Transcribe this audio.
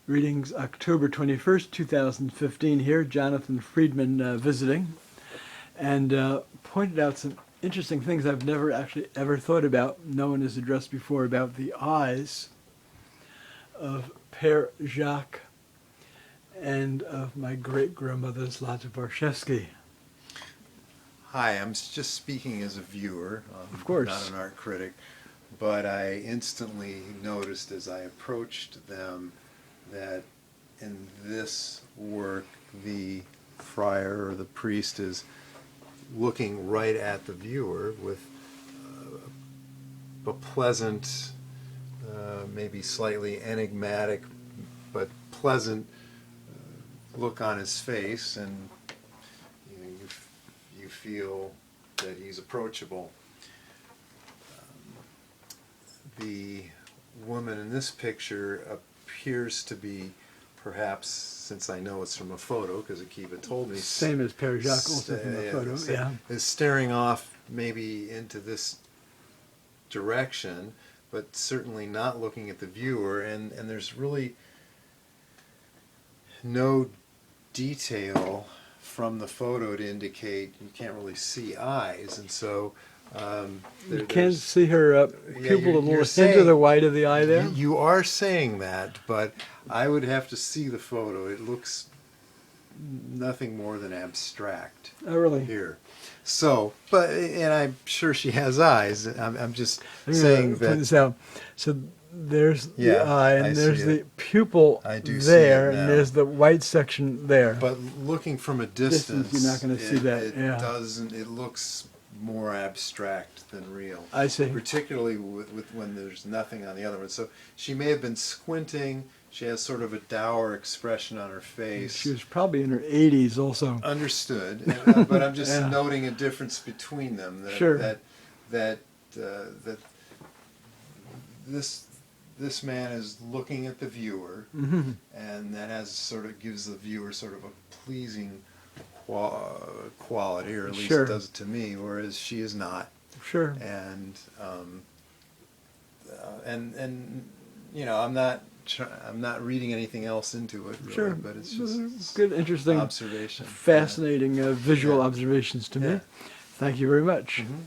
Readings October 21st, 2015 here. Jonathan Freedman visiting, and pointed out some interesting things I've never actually ever thought about. No one has addressed before about the eyes of Père Jacques and of my great-grandmother Zlata Barshevsky. Hi, I'm just speaking as a viewer, Of course. not an art critic, but I instantly noticed as I approached them that in this work the friar or the priest is looking right at the viewer with a pleasant, maybe slightly enigmatic, but pleasant look on his face, and you feel that he's approachable. The woman in this picture appears to be, perhaps, since I know it's from a photo, because Akiva told me. Same as Père Jacques, also from the photo, yeah. Is staring off maybe into this direction, but certainly not looking at the viewer, and there's really no detail from the photo to indicate, you can't really see eyes, and so you can't see her pupil, a little hint of the white of the eye there? You are saying that, but I would have to see the photo. It looks nothing more than abstract. Oh, really? Here. So, and I'm sure she has eyes. I'm just saying that. Point this out. So there's the eye, and there's the pupil I do there, see it now. and there's the white section there. But looking from a distance, you're not going to see that. It doesn't. It looks more abstract than real. I see. Particularly with when there's nothing on the other one. So she may have been squinting. She has sort of a dour expression on her face. She was probably in her 80s also. Understood. But I'm just noting a difference between them. That, sure. That this man is looking at the viewer, and that gives the viewer sort of a pleasing quality, or at least it does it to me, whereas she is not. Sure. And I'm not reading anything else into it, really, but it's just good, interesting observation, fascinating visual observations to me. Thank you very much. Mm-hmm.